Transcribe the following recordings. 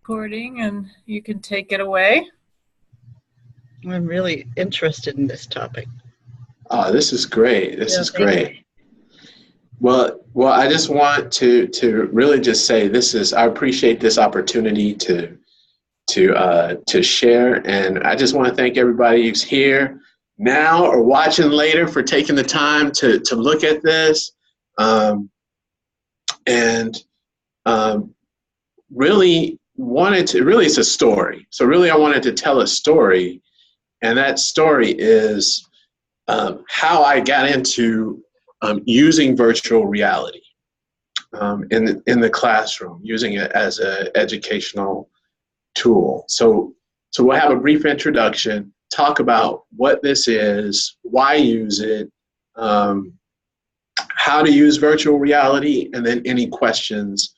Recording, and you can take it away. I'm really interested in this topic. This is great. This Yeah, is thank you. great. Well, I just want to really just say I appreciate this opportunity to share, and I just want to thank everybody who's here now or watching later for taking the time to look at this, and really really it's a story. So really I wanted to tell a story, and that story is how I got into using virtual reality in the classroom, using it as an educational tool. So we'll have a brief introduction, talk about what this is, why use it, how to use virtual reality, and then any questions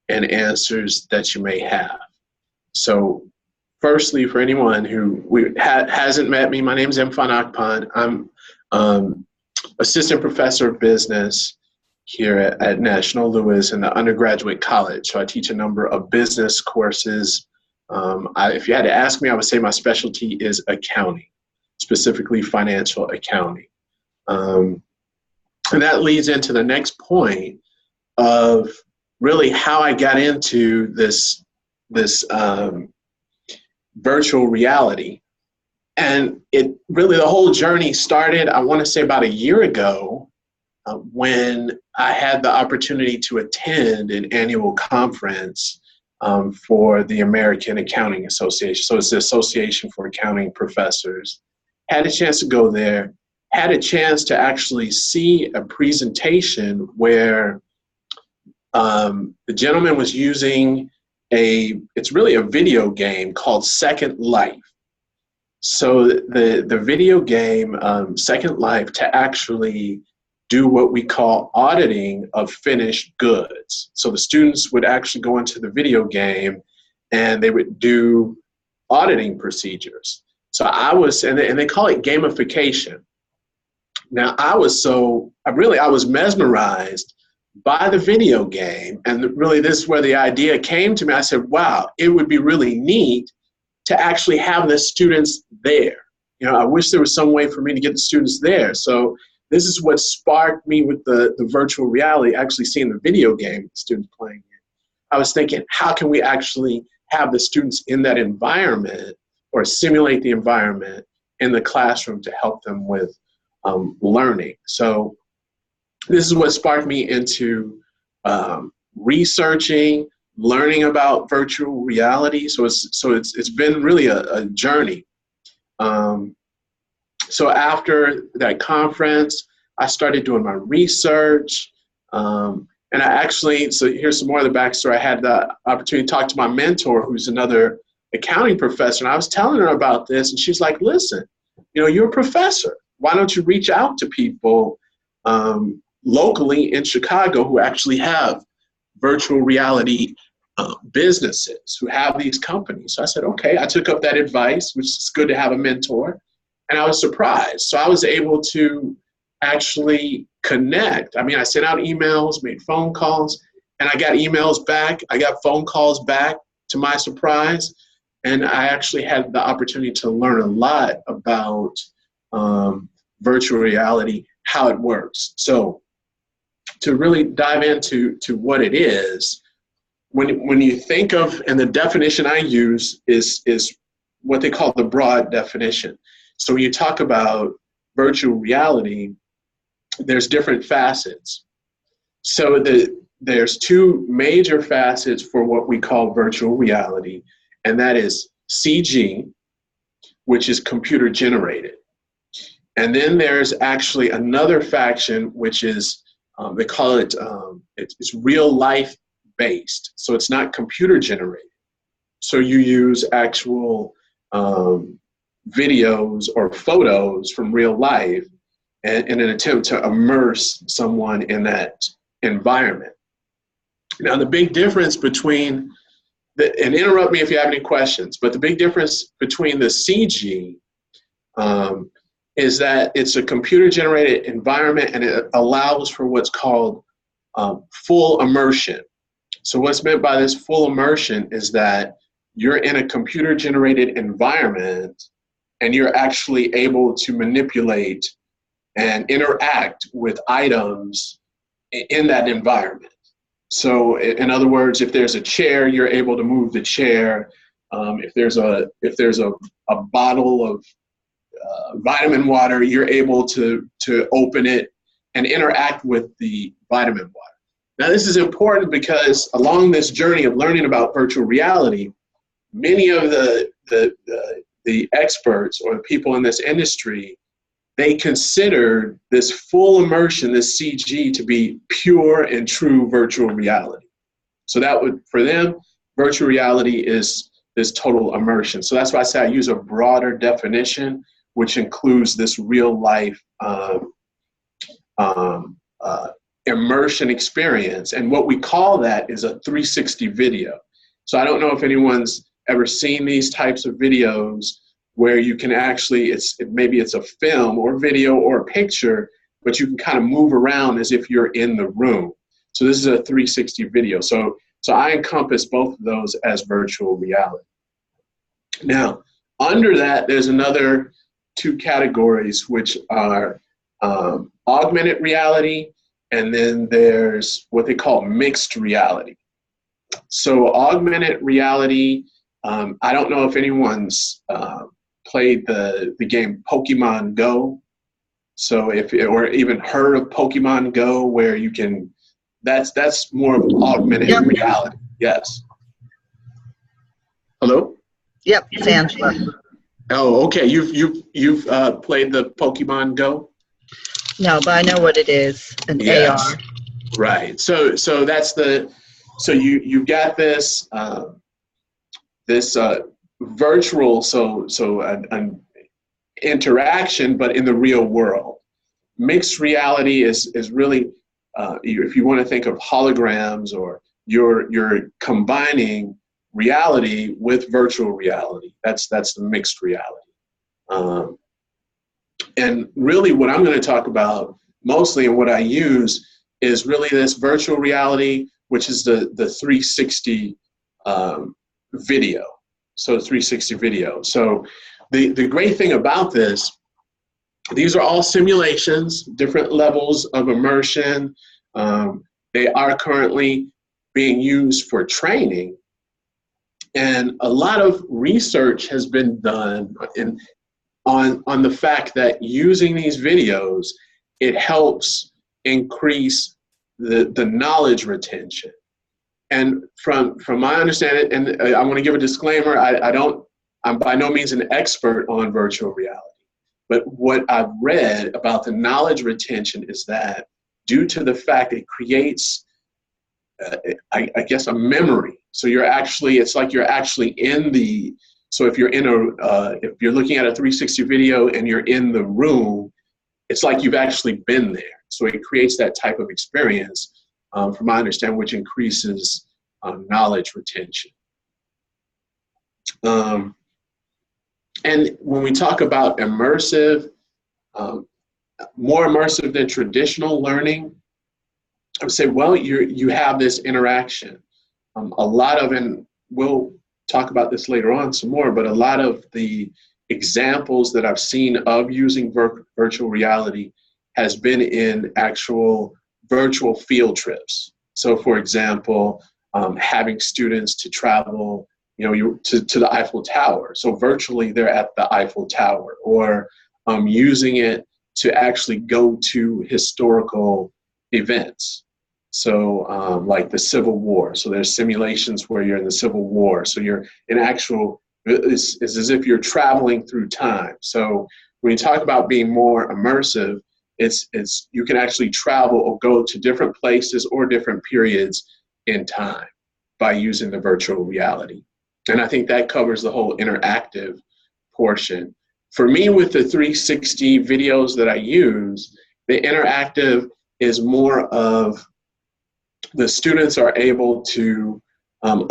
and answers that you may have. So firstly, for anyone who hasn't met me, my name is Mfon Akpan. I'm assistant professor of business here at National Louis in the undergraduate college. So I teach a number of business courses. If you had to ask me, I would say my specialty is accounting, specifically financial accounting. And that leads into the next point of really how I got into this virtual reality. And it really, the whole journey started, I want to say about a year ago, when I had the opportunity to attend an annual conference for the American Accounting Association. So it's the Association for Accounting Professors. Had a chance to go there, had a chance to actually see a presentation where the gentleman was using it's really a video game called Second Life. So the video game Second Life to actually do what we call auditing of finished goods. So the students would actually go into the video game and they would do auditing procedures. So and they call it gamification. Now I was mesmerized by the video game, and really this is where the idea came to me. I said, wow, it would be really neat to actually have the students there. You know, I wish there was some way for me to get the students there. So this is what sparked me with the virtual reality, actually seeing the video game, the students playing it. I was thinking, how can we actually have the students in that environment or simulate the environment in the classroom to help them with learning? So this is what sparked me into researching, learning about virtual reality. So it's been really a journey. So after that conference, I started doing my research. And so here's some more of the backstory. I had the opportunity to talk to my mentor, who's another accounting professor. And I was telling her about this, and she's like, listen, you're a professor. Why don't you reach out to people locally in Chicago who actually have virtual reality businesses, who have these companies? So I said, okay. I took up that advice, which is good to have a mentor. And I was surprised. So I was able to actually connect. I mean, I sent out emails, made phone calls, and I got emails back. I got phone calls back, to my surprise. And I actually had the opportunity to learn a lot about virtual reality, how it works. So to really dive into what it is, when you think of, and the definition I use is what they call the broad definition. So when you talk about virtual reality, there's different facets. So there's two major facets for what we call virtual reality, and that is CG, which is computer generated. And then there's actually another faction, which is, they call it, it's real life based. So it's not computer generated. So you use actual videos or photos from real life in an attempt to immerse someone in that environment. Now, the big difference between, and interrupt me if you have any questions, but the big difference between the CG is that it's a computer-generated environment, and it allows for what's called full immersion. So what's meant by this full immersion is that you're in a computer-generated environment and you're actually able to manipulate and interact with items in that environment. So in other words, if there's a chair, you're able to move the chair. If there's a bottle of vitamin water, you're able to open it and interact with the vitamin water. Now, this is important because along this journey of learning about virtual reality, many of the experts or the people in this industry, they considered this full immersion, this CG, to be pure and true virtual reality. So that would, for them, virtual reality is this total immersion. So that's why I say I use a broader definition, which includes this real life immersion experience. And what we call that is a 360 video. So I don't know if anyone's ever seen these types of videos where you can actually, maybe it's a film or video or a picture, but you can kind of move around as if you're in the room. So this is a 360 video. So I encompass both of those as virtual reality. Now, under that, there's another two categories, which are augmented reality, and then there's what they call mixed reality. So augmented reality, I don't know if anyone's played the game Pokemon Go. So or even heard of Pokemon Go, where you can, that's more of augmented reality. Yes. Hello? Yep, it's Angela. Oh, okay. You've played the Pokemon Go? No, but I know what it is, an Yes. AR. Right. So that's so you've got this this virtual an interaction, but in the real world. Mixed reality is really if you want to think of holograms, or you're combining reality with virtual reality. That's the mixed reality. And really what I'm going to talk about mostly, and what I use, is really this virtual reality, which is the 360 video. So 360 video. So the great thing about this, these are all simulations, different levels of immersion. They are currently being used for training. And a lot of research has been done on the fact that using these videos, it helps increase the knowledge retention. And from my understanding, and I want to give a disclaimer, I'm by no means an expert on virtual reality, but what I've read about the knowledge retention is that due to the fact it creates, I guess, a memory. So it's like you're actually in so if you're if you're looking at a 360 video and you're in the room, it's like you've actually been there. So it creates that type of experience, from my understanding, which increases knowledge retention. And when we talk about immersive, more immersive than traditional learning, I would say, well, you have this interaction. A lot of, and we'll talk about this later on some more, but a lot of the examples that I've seen of using virtual reality has been in actual virtual field trips. So for example, having students to travel, to the Eiffel Tower. So virtually they're at the Eiffel Tower, or using it to actually go to historical events. So like the Civil War. So there's simulations where you're in the Civil War. So you're in it's as if you're traveling through time. So when you talk about being more immersive, it's you can actually travel or go to different places or different periods in time by using the virtual reality. And I think that covers the whole interactive portion. For me, with the 360 videos that I use, the interactive is more of the students are able to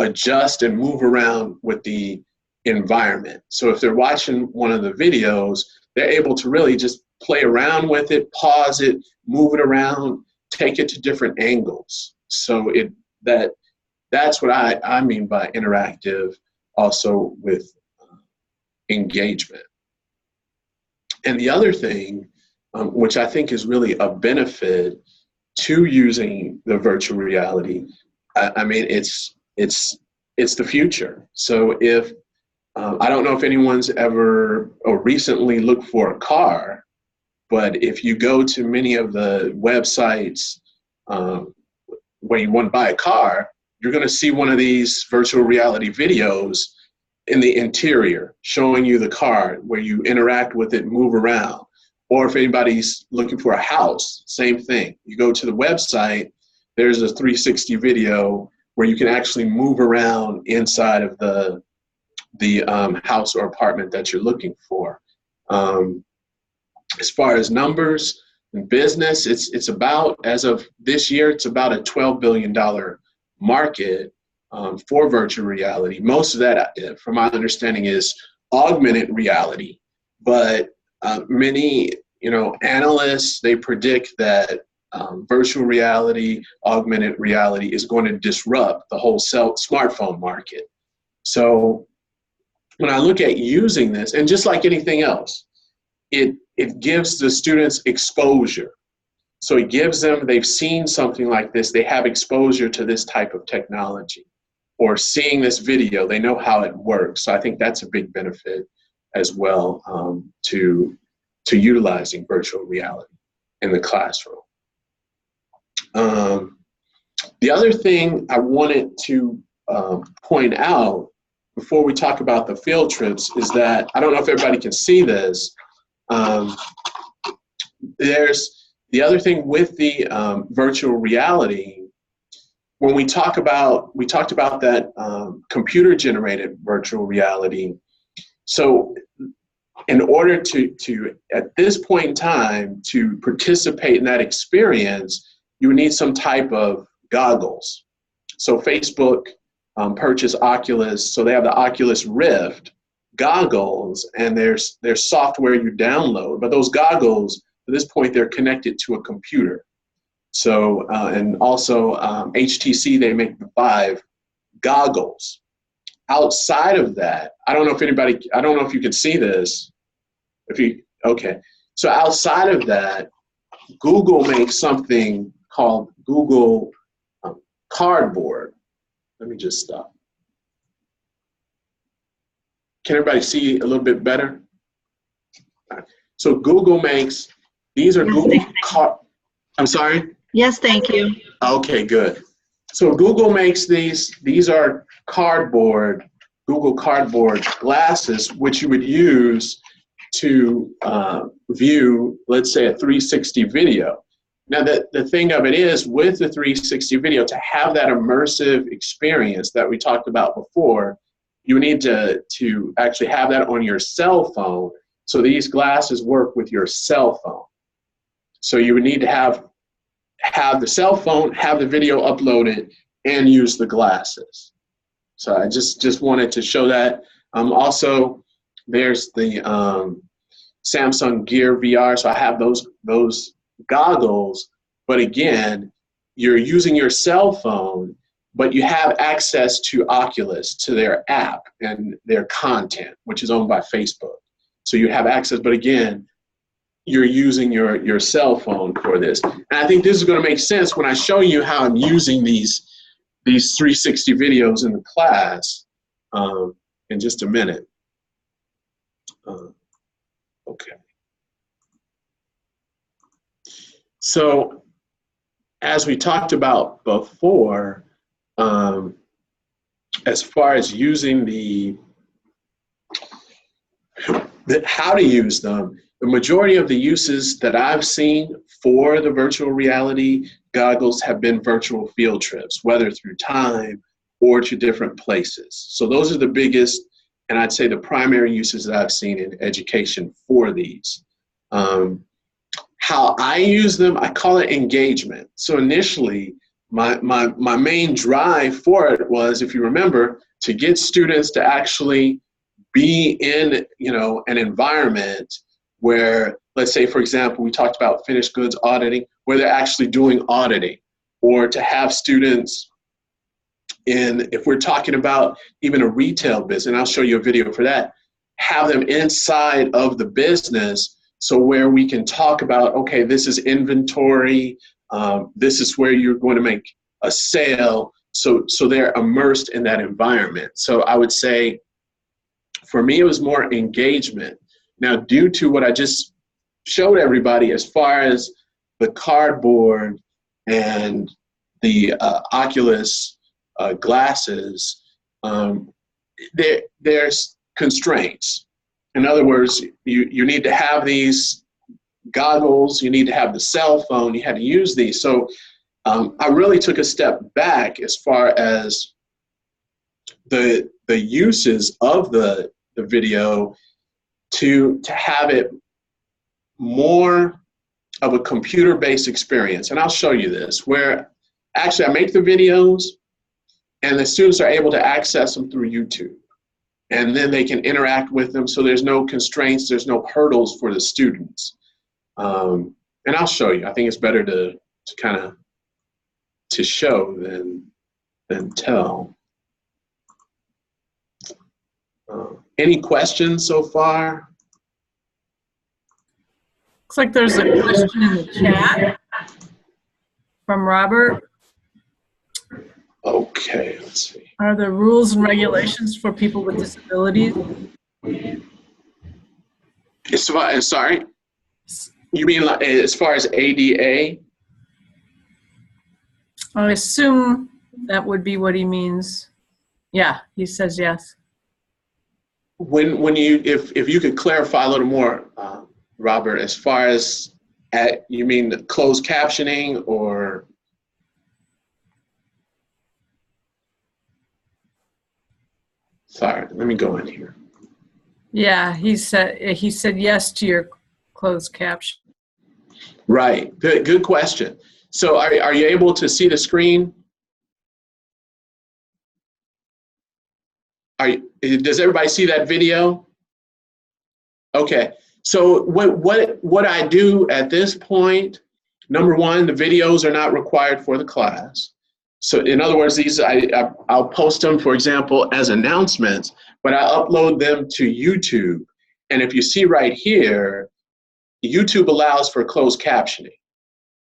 adjust and move around with the environment. So if they're watching one of the videos, they're able to really just play around with it, pause it, move it around, take it to different angles. So that's what I mean by interactive. also with engagement. And the other thing, which I think is really a benefit to using the virtual reality, I mean, it's the future. So if I don't know if anyone's ever or recently looked for a car, but if you go to many of the websites where you want to buy a car, you're going to see one of these virtual reality videos in the interior showing you the car, where you interact with it, move around. Or if anybody's looking for a house, same thing. You go to the website, there's a 360 video where you can actually move around inside of the house or apartment that you're looking for. As far as numbers and business, it's about, as of this year, it's about a $12 billion market for virtual reality. Most of that, from my understanding, is augmented reality. But many, analysts, they predict that virtual reality, augmented reality is going to disrupt the whole smartphone market. So when I look at using this, and just like anything else, it gives the students exposure. So it gives them, they've seen something like this, they have exposure to this type of technology, or seeing this video, they know how it works. So I think that's a big benefit as well to utilizing virtual reality in the classroom. The other thing I wanted to point out before we talk about the field trips is that, I don't know if everybody can see this, there's the other thing with the virtual reality. When we talked about that computer-generated virtual reality. So in order to at this point in time, to participate in that experience, you would need some type of goggles. So Facebook purchased Oculus, so they have the Oculus Rift goggles, and there's software you download. But those goggles, at this point, they're connected to a computer. So, and also HTC, they make the Vive goggles. Outside of that, I don't know if you can see this. Okay. So outside of that, Google makes something called Google Cardboard. Let me just stop. Can everybody see a little bit better? So Google makes, these are Google I'm sorry? Yes, thank you. Okay, good. So Google makes these are Google Cardboard glasses, which you would use to view, let's say, a 360 video. Now, the thing of it is, with the 360 video, to have that immersive experience that we talked about before, you need to actually have that on your cell phone. So these glasses work with your cell phone. So you would need to have the cell phone, have the video uploaded, and use the glasses. So I just wanted to show that. Also, there's the Samsung Gear VR. So I have those goggles, but again, you're using your cell phone, but you have access to Oculus, to their app and their content, which is owned by Facebook. So you have access, but again, you're using your cell phone for this. And I think this is going to make sense when I show you how I'm using these 360 videos in the class in just a minute. Okay. So as we talked about before, as far as using how to use them, the majority of the uses that I've seen for the virtual reality goggles have been virtual field trips, whether through time or to different places. So those are the biggest, and I'd say the primary uses that I've seen in education for these. How I use them, I call it engagement. So initially, my main drive for it was, if you remember, to get students to actually be in an environment where, let's say, for example, we talked about finished goods auditing, where they're actually doing auditing, or to have students if we're talking about even a retail business, and I'll show you a video for that, have them inside of the business, so where we can talk about, okay, this is inventory, this is where you're going to make a sale, so they're immersed in that environment. So I would say, for me, it was more engagement. Now, due to what I just showed everybody as far as the cardboard and the Oculus glasses, there's constraints. In other words, you need to have these goggles, you need to have the cell phone, you had to use these. So I really took a step back as far as the uses of the video to have it more of a computer-based experience. And I'll show you this, where actually I make the videos and the students are able to access them through YouTube. And then they can interact with them, so there's no constraints, there's no hurdles for the students. And I'll show you. I think it's better to kind of to show than tell. Any questions so far? Looks like there's a question in the chat from Robert. Okay, let's see. Are there rules and regulations for people with disabilities? Sorry? You mean like, as far as ADA? I assume that would be what he means. Yeah, he says yes. When you, if you could clarify a little more, Robert, as far as you mean closed captioning or? Sorry, let me go in here. Yeah, he said yes to your closed caption. Right. Good question. So are you able to see the screen? Does everybody see that video? Okay. So what I do at this point, number one, the videos are not required for the class. So in other words, these I'll post them, for example, as announcements, but I upload them to YouTube. And if you see right here, YouTube allows for closed captioning.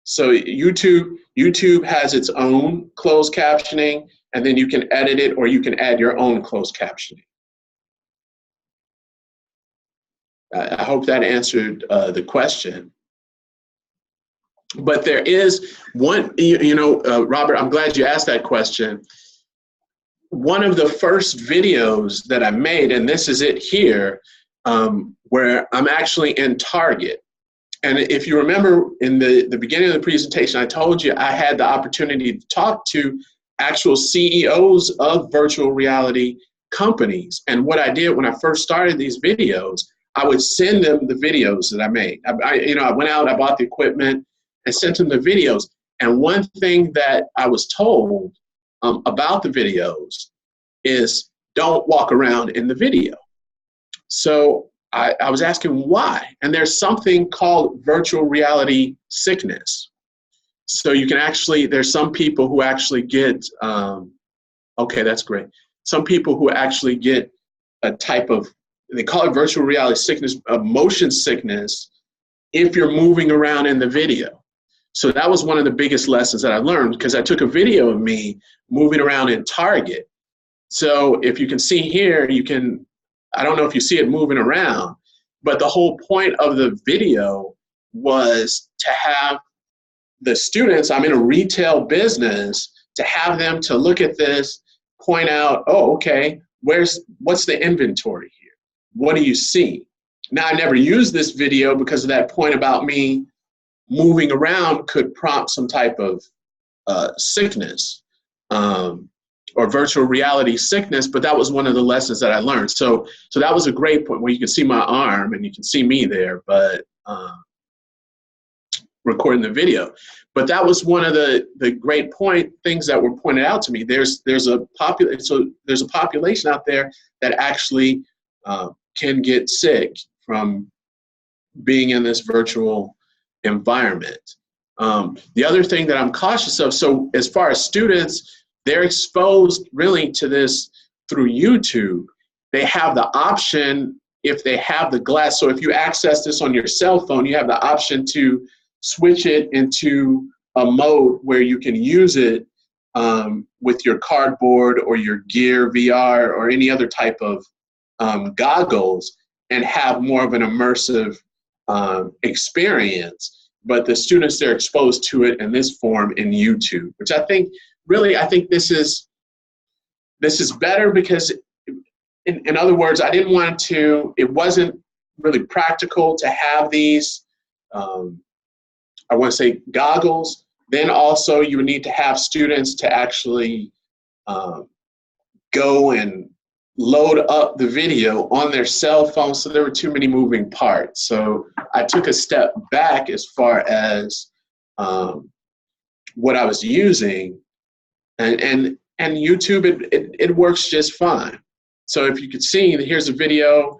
So YouTube has its own closed captioning, and then you can edit it or you can add your own closed captioning. I hope that answered the question. But there is one, Robert, I'm glad you asked that question. One of the first videos that I made, and this is it here, where I'm actually in Target. And if you remember in the beginning of the presentation, I told you I had the opportunity to talk to actual CEOs of virtual reality companies. And what I did when I first started these videos, I would send them the videos that I made. I went out, I bought the equipment, and sent them the videos. And one thing that I was told about the videos is don't walk around in the video. So I was asking why. And there's something called virtual reality sickness. So you can actually, there's some people who actually get, okay, that's great. Some people who actually get a type of, they call it virtual reality sickness, motion sickness, if you're moving around in the video. So that was one of the biggest lessons that I learned, because I took a video of me moving around in Target. So if you can see here, you can, I don't know if you see it moving around, but the whole point of the video was to have the students, I'm in a retail business, to have them to look at this, point out, oh, okay, what's the inventory here? What do you see? Now, I never used this video because of that point about me moving around could prompt some type of sickness or virtual reality sickness, but that was one of the lessons that I learned. So that was a great point where you can see my arm and you can see me there, but recording the video. But that was one of the great things that were pointed out to me. There's a population out there that actually can get sick from being in this virtual environment. The other thing that I'm cautious of, so as far as students, they're exposed really to this through YouTube. They have the option, if they have the glass, so if you access this on your cell phone, you have the option to switch it into a mode where you can use it with your cardboard or your Gear VR or any other type of goggles, and have more of an immersive experience. But the students, they're exposed to it in this form in YouTube, which I think this is better because, in other words, it wasn't really practical to have these, I want to say, goggles. Then also you would need to have students to actually go and load up the video on their cell phone, so there were too many moving parts. So I took a step back as far as what I was using, and YouTube, it works just fine. So if you could see, here's a video.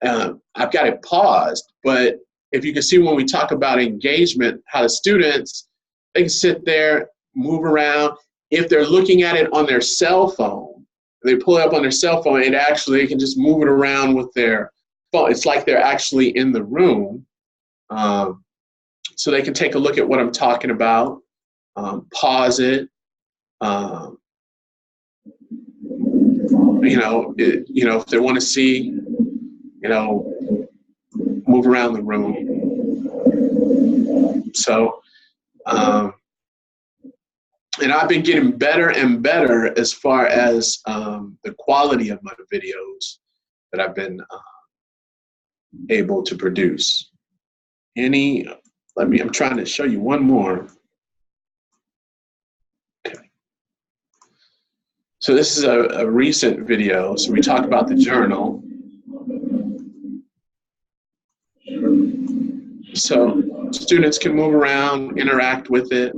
I've got it paused, but if you can see when we talk about engagement, how the students, they can sit there, move around. If they're looking at it on their cell phone, they pull it up on their cell phone, and actually they can just move it around with their phone. It's like they're actually in the room. So they can take a look at what I'm talking about, pause it, if they want to see, move around the room. So, and I've been getting better and better as far as the quality of my videos that I've been able to produce. I'm trying to show you one more. Okay. So this is a recent video. So we talk about the journal. So students can move around, interact with it.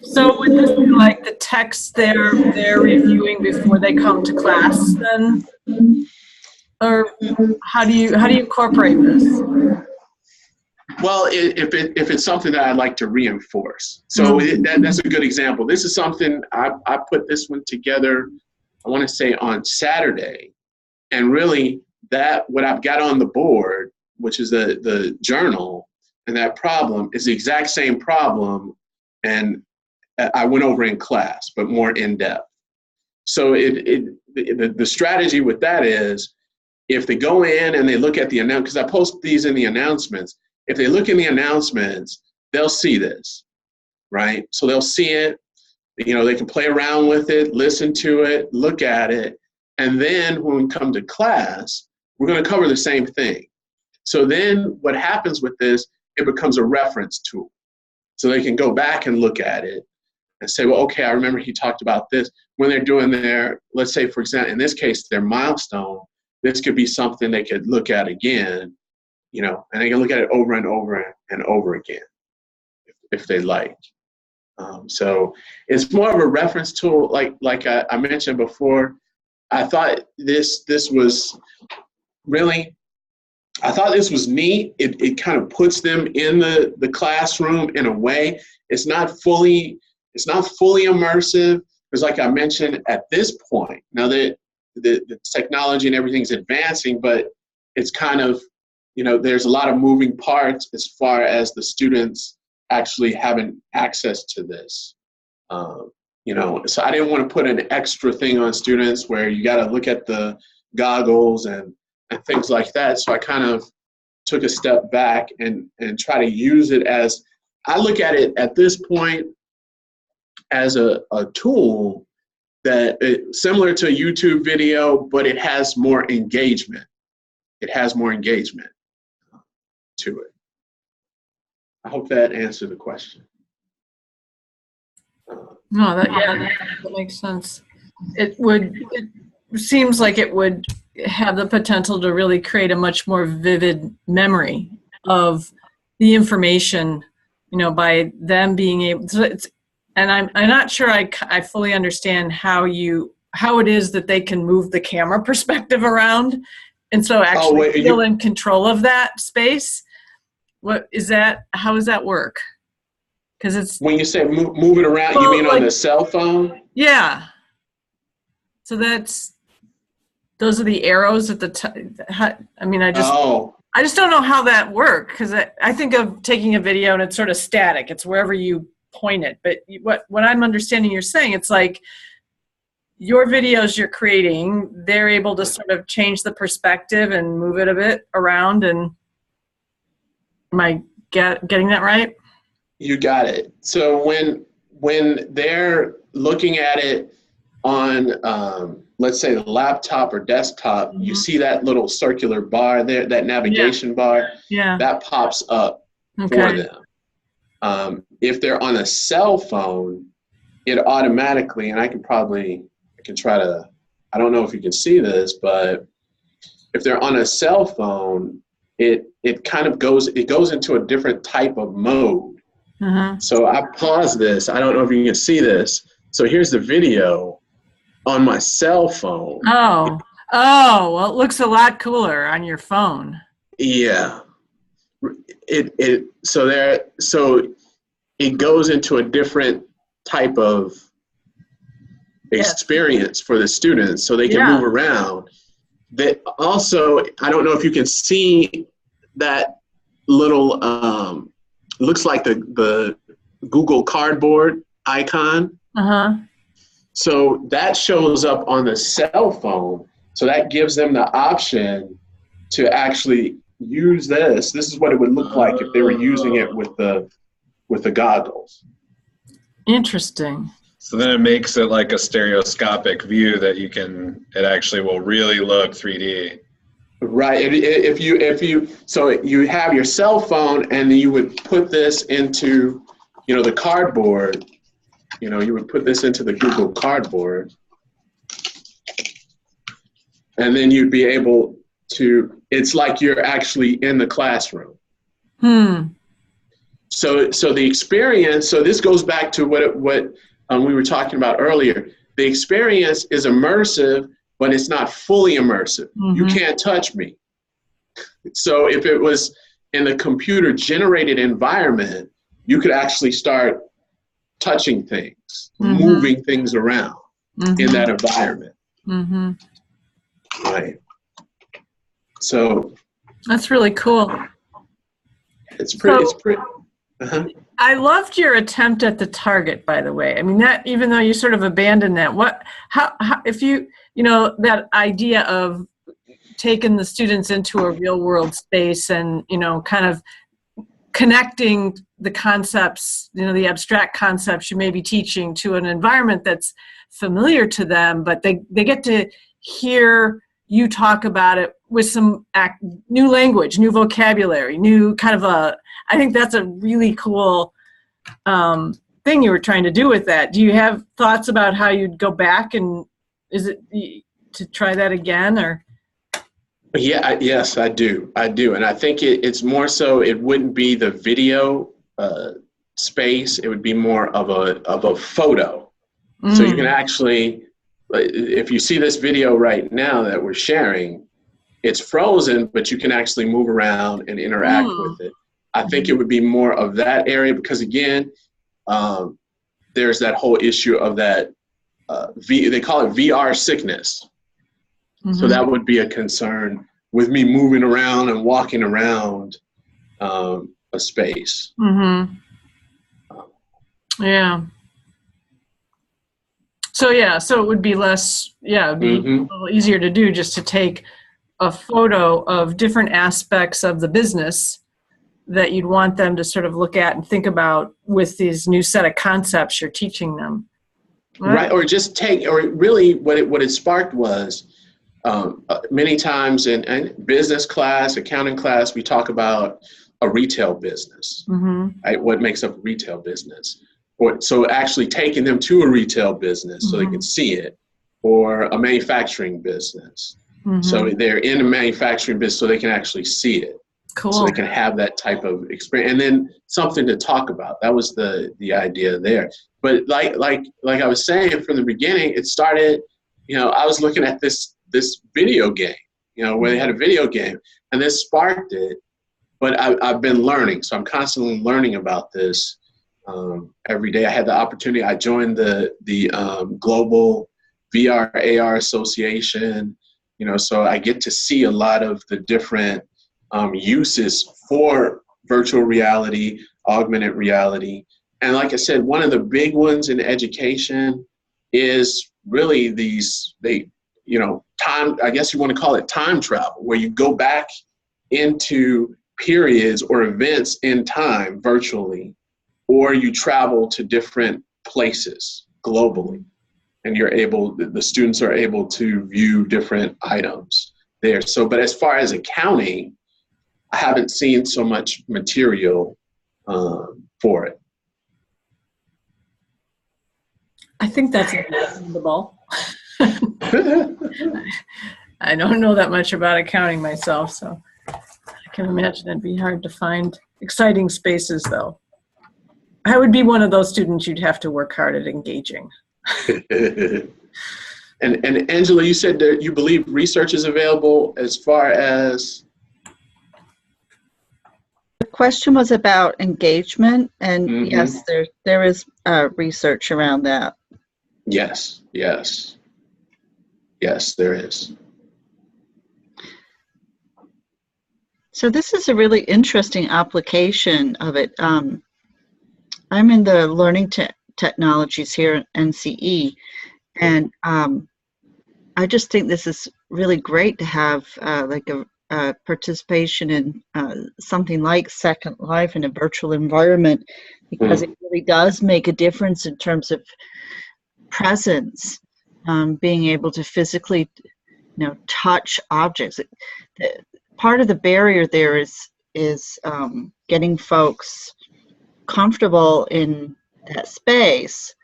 So would this be like the text they're reviewing before they come to class then? Or how do you incorporate this? Well, if it's something that I'd like to reinforce. So that's a good example. This is something, I put this one together, I want to say on Saturday. And really, what I've got on the board, which is the journal, and that problem is the exact same problem, and I went over in class, but more in depth. So the strategy with that is, if they go in and they look at the announcement, because I post these in the announcements, if they look in the announcements, they'll see this, right? So they'll see it, they can play around with it, listen to it, look at it, and then when we come to class, we're going to cover the same thing. So then what happens with this, it becomes a reference tool. So they can go back and look at it and say, well, okay, I remember he talked about this. When they're doing let's say, for example, in this case, their milestone, this could be something they could look at again, and they can look at it over and over and over again if they like. So it's more of a reference tool. Like I mentioned before, I thought this was neat. It kind of puts them in the classroom in a way. It's not fully immersive, because like I mentioned, at this point, now that the technology and everything's advancing, but it's kind of, there's a lot of moving parts as far as the students actually having access to this. So I didn't want to put an extra thing on students where you got to look at the goggles and things like that. So I kind of took a step back and try to use it as, I look at it at this point as a tool that similar to a YouTube video, but it has more engagement. It has more engagement to it. I hope that answered the question. No, that makes sense. It seems like it would have the potential to really create a much more vivid memory of the information, by them being able to. And I'm not sure I fully understand how it is that they can move the camera perspective around, and so actually feel in control of that space. What is that? How does that work? Because it's, When you say move it around, you well, mean on like, the cell phone? yeah. So those are the arrows at the I mean, I just Oh, don't know how that works, because I think of taking a video and it's sort of static. It's wherever you point it. But what I'm understanding you're saying, it's like your videos you're creating, they're able to sort of change the perspective and move it a bit around. And am I getting that right? you got it. So when they're looking at it on, let's say the laptop or desktop, you see that little circular bar there, that navigation bar, Yeah. that pops up for Okay. them. If they're on a cell phone, it automatically, and I can try to, I don't know if you can see this, but if they're on a cell phone, it kind of goes into a different type of mode. So I pause this. I don't know if you can see this. So here's the video on my cell phone. Oh, well, it looks a lot cooler on your phone. Yeah. So it goes into a different type of experience for the students, so they can move around. That also, I don't know if you can see that little looks like the Google Cardboard icon. So that shows up on the cell phone. So that gives them the option to actually use this. This is what it would look like if they were using it with the goggles. Interesting. So then it makes it like a stereoscopic view that it actually will really look 3D. Right. So you have your cell phone and you would put this into, the cardboard, you would put this into the Google Cardboard, and then you'd be able to, it's like you're actually in the classroom. So the experience, so this goes back to what we were talking about earlier. The experience is immersive, but it's not fully immersive. You can't touch me. So if it was in a computer-generated environment, you could actually start touching things, moving things around in that environment. Right. So that's really cool. It's pretty. I loved your attempt at the target, by the way. I mean, that, even though you sort of abandoned that, how if that idea of taking the students into a real world space and, kind of connecting the concepts, the abstract concepts you may be teaching to an environment that's familiar to them, but they get to hear you talk about it with some new language, new vocabulary, new kind of I think that's a really cool thing you were trying to do with that. Do you have thoughts about how you'd go back, and is it to try that again, or? Yeah, yes, I do. And I think it's more so, it wouldn't be the video space. It would be more of a photo. So you can actually, if you see this video right now that we're sharing, it's frozen, but you can actually move around and interact with it. I think it would be more of that area because, again, there's that whole issue of that, they call it VR sickness. So that would be a concern with me moving around and walking around a space. Yeah. So it would be less, it would be a little easier to do, just to take a photo of different aspects of the business that you'd want them to sort of look at and think about with these new set of concepts you're teaching them. Right, or just really what it sparked was, many times in business class, accounting class, we talk about a retail business, right? What makes up a retail business? So actually taking them to a retail business so they can see it, or a manufacturing business. So they're in a manufacturing business so they can actually see it. Cool. So they can have that type of experience, and then something to talk about. That was the idea there. But like I was saying from the beginning, it started, I was looking at this video game, where they had a video game, and this sparked it. But I've been learning, so I'm constantly learning about this. every day. I had the opportunity. I joined the Global VR AR Association. So I get to see a lot of the different uses for virtual reality, augmented reality. And like I said, one of the big ones in education is really time, I guess you want to call it time travel, where you go back into periods or events in time virtually, or you travel to different places globally, and the students are able to view different items there. So, but as far as accounting, I haven't seen so much material for it. I think that's understandable. I don't know that much about accounting myself, so I can imagine it'd be hard to find exciting spaces, though. I would be one of those students you'd have to work hard at engaging. And Angela, you said that you believe research is available as far as? The question was about engagement, and yes, there is research around that. Yes, there is. So this is a really interesting application of it. I'm in the learning technologies here at NCE, and I just think this is really great to have like a participation in something like Second Life in a virtual environment, because it really does make a difference in terms of presence, being able to physically, touch objects. Part of the barrier there is getting folks comfortable in that space,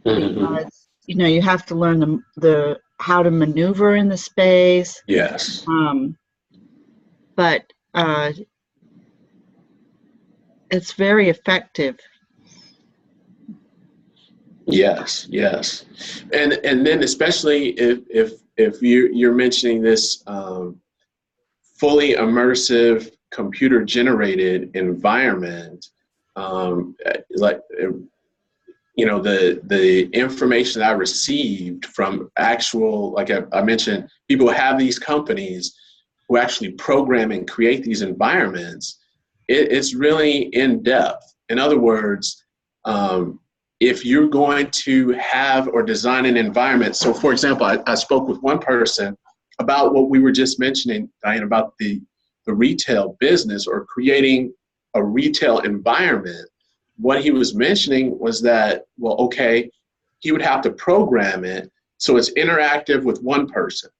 because you have to learn the how to maneuver in the space. Yes. But it's very effective. Yes, and then especially if you're mentioning this fully immersive computer generated environment, like the information I received from actual, like I mentioned, people have these companies who actually program and create these environments. It's really in depth. In other words, if you're going to have or design an environment, so for example, I spoke with one person about what we were just mentioning, Diane, about the retail business or creating a retail environment. What he was mentioning was that, well, okay, he would have to program it so it's interactive with one person.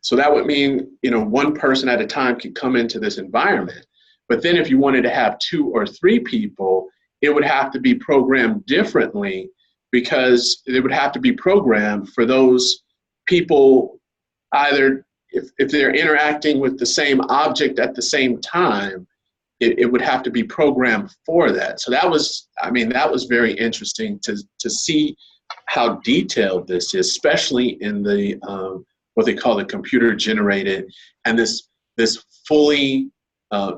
So that would mean, one person at a time could come into this environment. But then if you wanted to have 2 or 3 people, it would have to be programmed differently, because it would have to be programmed for those people, either if they're interacting with the same object at the same time, it would have to be programmed for that. So that was very interesting to see how detailed this is, especially in the what they call the computer generated and this fully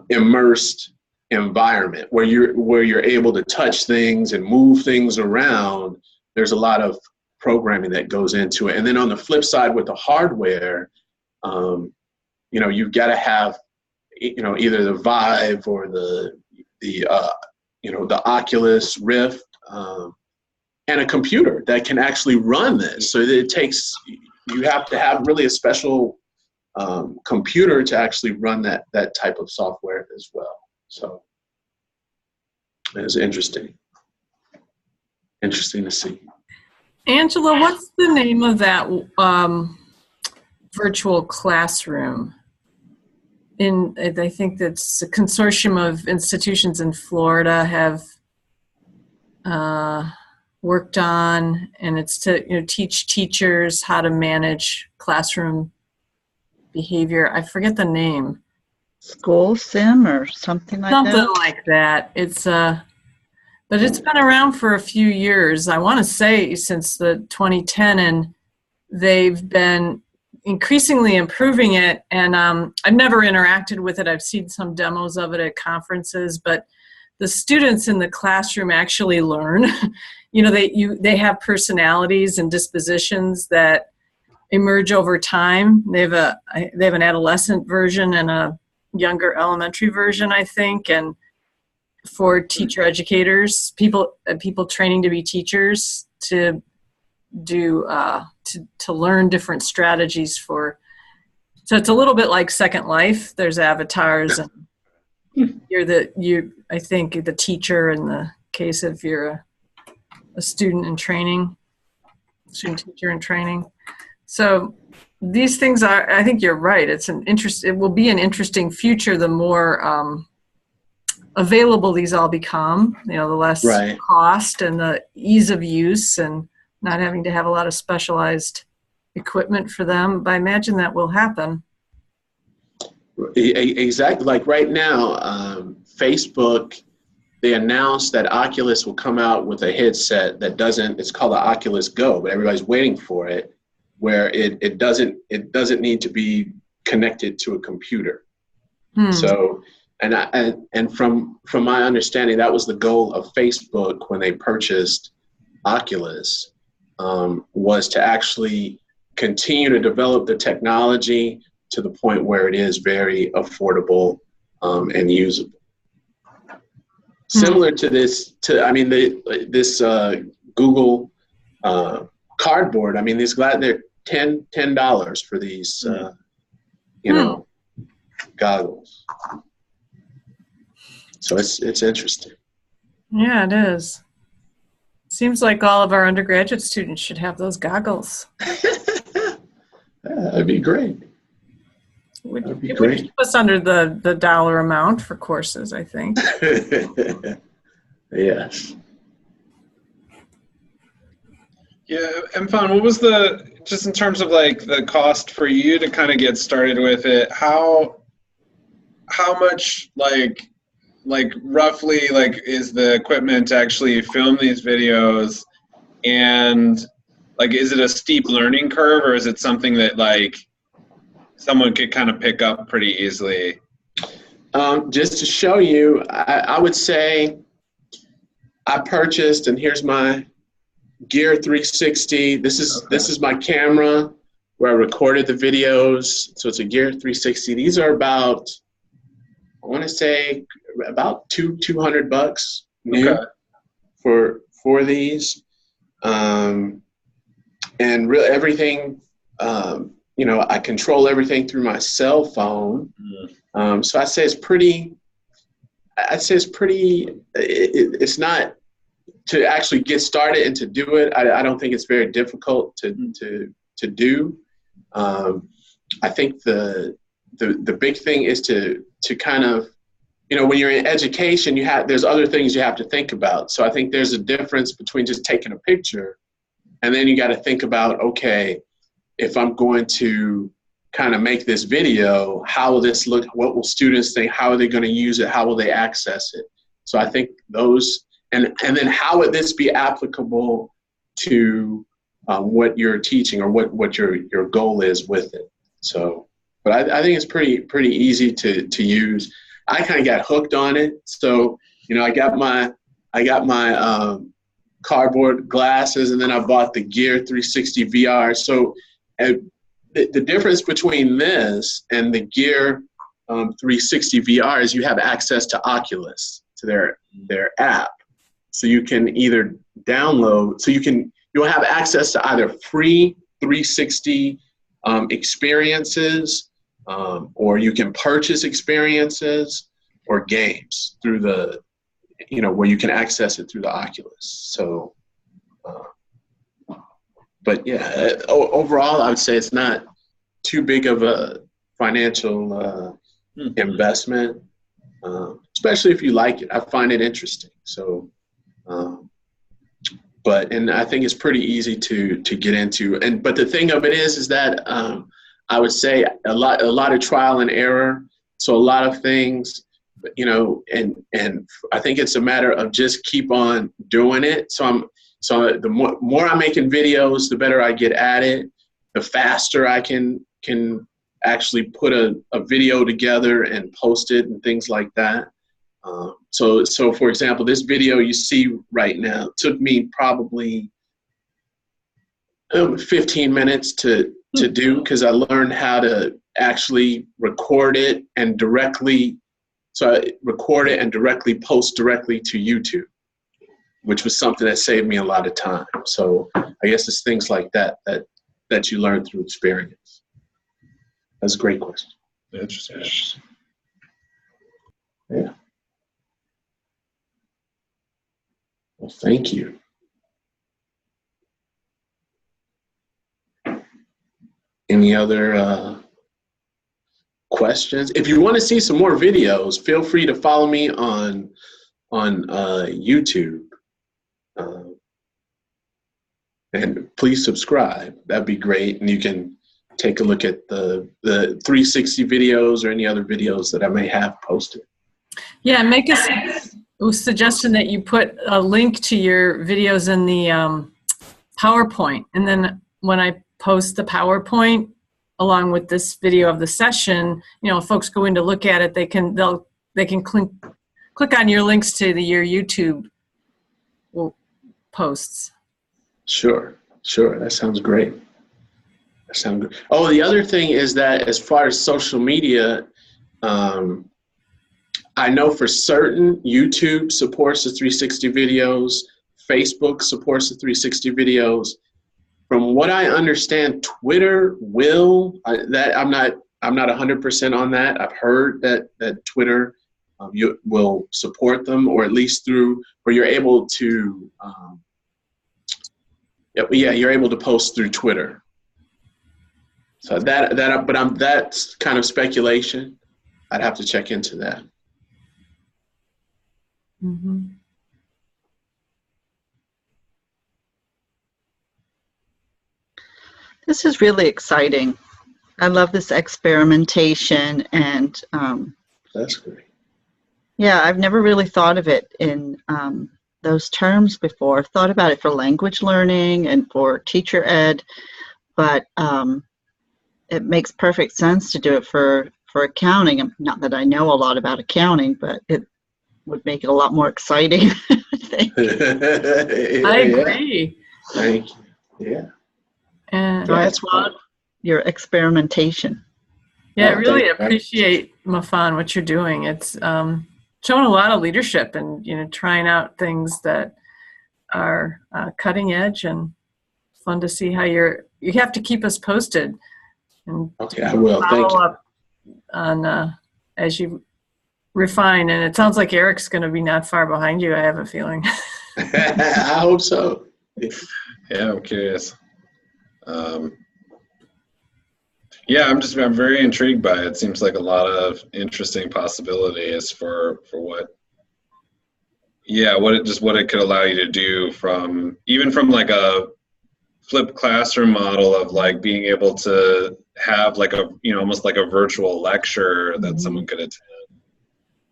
immersed environment where you're able to touch things and move things around. There's a lot of programming that goes into it. And then on the flip side with the hardware, you've got to have either the Vive or the Oculus Rift, and a computer that can actually run this. So that you have to have really a special computer to actually run that type of software as well. So it was interesting to see. Angela, what's the name of that virtual classroom? I think that's a consortium of institutions in Florida have worked on, and it's to teach teachers how to manage classroom behavior. I forget the name. School Sim or something like that? Something like that. It's but it's been around for a few years. I want to say since the 2010, and they've been increasingly improving it. And I've never interacted with it. I've seen some demos of it at conferences, but the students in the classroom actually learn. You know, they have personalities and dispositions that emerge over time. They have an adolescent version and a younger elementary version, I think, and for teacher educators, people training to be teachers, to do to learn different strategies for. So it's a little bit like Second Life. There's avatars, and I think the teacher in the case if you're a student in training, student teacher in training. So these things are, I think you're right. It will be an interesting future the more available these all become, you know, the less cost and the ease of use and not having to have a lot of specialized equipment for them. But I imagine that will happen. Exactly. Like right now, Facebook, they announced that Oculus will come out with a headset that it's called the Oculus Go, but everybody's waiting for it, where it doesn't need to be connected to a computer. So, and from my understanding, that was the goal of Facebook when they purchased Oculus, was to actually continue to develop the technology to the point where it is very affordable and usable. Similar to this, this Google Cardboard. I mean, they're $10 for these, goggles. So it's interesting. Yeah, it is. Seems like all of our undergraduate students should have those goggles. That'd be great. It would keep us under the dollar amount for courses, I think. Yes. Yeah, Mfon, what was just in terms of like the cost for you to kind of get started with it, how much like roughly like is the equipment to actually film these videos, and like is it a steep learning curve, or is it something that like someone could kind of pick up pretty easily? Just to show you, I would say I purchased, and here's my Gear 360. This is my camera where I recorded the videos. So it's a Gear 360. These are about, I want to say about $200 new for these. And really everything, I control everything through my cell phone. So I'd say it's pretty, it's not, to actually get started and to do it, I don't think it's very difficult to do. I think the big thing is to kind of, when you're in education, there's other things you have to think about. So I think there's a difference between just taking a picture, and then you got to think about, okay, if I'm going to kind of make this video, how will this look? What will students think? How are they going to use it? How will they access it? So I think those. And then how would this be applicable to what you're teaching, or what your goal is with it? So, but I think it's pretty easy to use. I kind of got hooked on it. So, I got my cardboard glasses, and then I bought the Gear 360 VR. So the difference between this and the Gear 360 VR is you have access to Oculus, to their app. So you can either download, you'll have access to either free 360 experiences, or you can purchase experiences or games through where you can access it through the Oculus. So, but yeah, overall, I would say it's not too big of a financial investment, especially if you like it. I find it interesting. So. And I think it's pretty easy to get into. But the thing of it is that I would say a lot of trial and error. So a lot of things, and I think it's a matter of just keep on doing it. So the more I'm making videos, the better I get at it. The faster I can actually put a video together and post it and things like that. So for example, this video you see right now took me probably 15 minutes to do, because I learned how to actually record it and directly post directly to YouTube, which was something that saved me a lot of time. So I guess it's things like that you learn through experience. That's a great question. Interesting. Yeah. Well, thank you. Any other questions? If you want to see some more videos, feel free to follow me on YouTube. And please subscribe. That'd be great. And you can take a look at the 360 videos or any other videos that I may have posted. Yeah, make a suggestion that you put a link to your videos in the PowerPoint. And then when I post the PowerPoint along with this video of the session, if folks go in to look at it, they can click on your links to your YouTube posts. Sure. That sounds great. Oh, the other thing is that as far as social media, I know for certain YouTube supports the 360 videos, Facebook supports the 360 videos. From what I understand, Twitter will. I'm not 100% on that. I've heard that Twitter you will support them, or at least through where you're able to. You're able to post through Twitter. So that's kind of speculation. I'd have to check into that. Mm-hmm. This is really exciting. I love this experimentation, and that's great. Yeah, I've never really thought of it in those terms before. I've thought about it for language learning and for teacher ed, but it makes perfect sense to do it for accounting. Not that I know a lot about accounting, but it would make it a lot more exciting, I think. I agree. Thank you. Yeah. And so I applaud your experimentation. Yeah, I really appreciate, Mfon, what you're doing. It's showing a lot of leadership and trying out things that are cutting edge, and fun to see how you have to keep us posted. And okay, I will. Thank you. Up on as you refine, and it sounds like Eric's going to be not far behind you. I have a feeling. I hope so. Yeah, I'm curious. Yeah, I'm very intrigued by it. It seems like a lot of interesting possibilities for what it could allow you to do, even from like a flipped classroom model of like being able to have like a almost like a virtual lecture that someone could attend.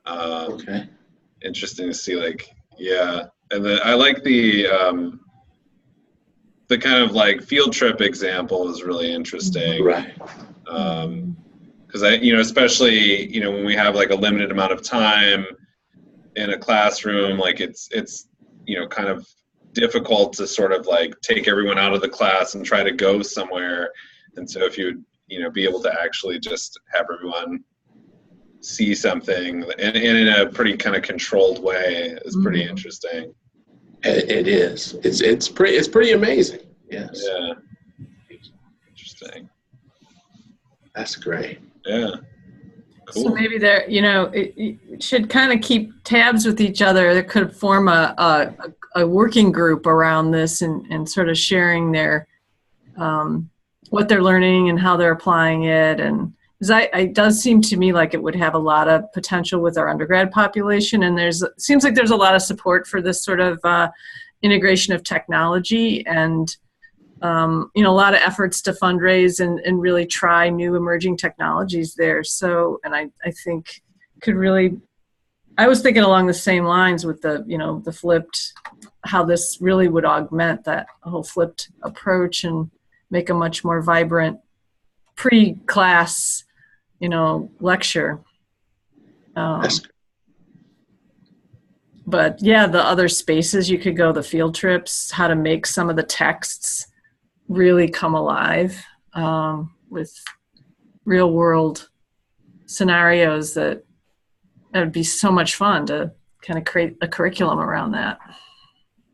Okay. Interesting to see, and then I like the kind of like field trip example is really interesting. Right. Because especially when we have like a limited amount of time in a classroom, like it's kind of difficult to sort of like take everyone out of the class and try to go somewhere. And so if you would be able to actually just have everyone see something and in a pretty kind of controlled way is pretty interesting. It is. It's pretty amazing. Yes. Yeah. Interesting. That's great. Yeah. Cool. So maybe there, it should kind of keep tabs with each other. That could form a working group around this and sort of sharing their what they're learning and how they're applying it. And it does seem to me like it would have a lot of potential with our undergrad population. And seems like there's a lot of support for this sort of integration of technology, and a lot of efforts to fundraise and really try new emerging technologies there. So, and I think could really, I was thinking along the same lines with the flipped, how this really would augment that whole flipped approach and make a much more vibrant pre-class, lecture. But yeah, the other spaces you could go, the field trips, how to make some of the texts really come alive with real world scenarios that would be so much fun to kind of create a curriculum around that.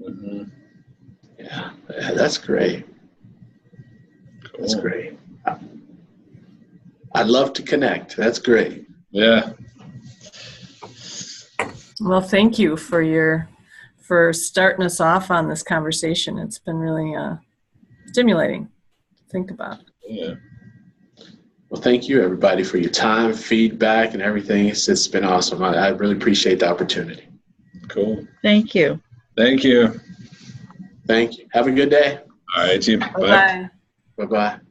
Mm-hmm. Yeah, that's great. Cool. That's great. I'd love to connect. That's great. Yeah. Well, thank you for starting us off on this conversation. It's been really stimulating to think about. Yeah. Well, thank you, everybody, for your time, feedback, and everything. It's been awesome. I really appreciate the opportunity. Cool. Thank you. Thank you. Thank you. Have a good day. All right, team. Bye-bye. Bye-bye.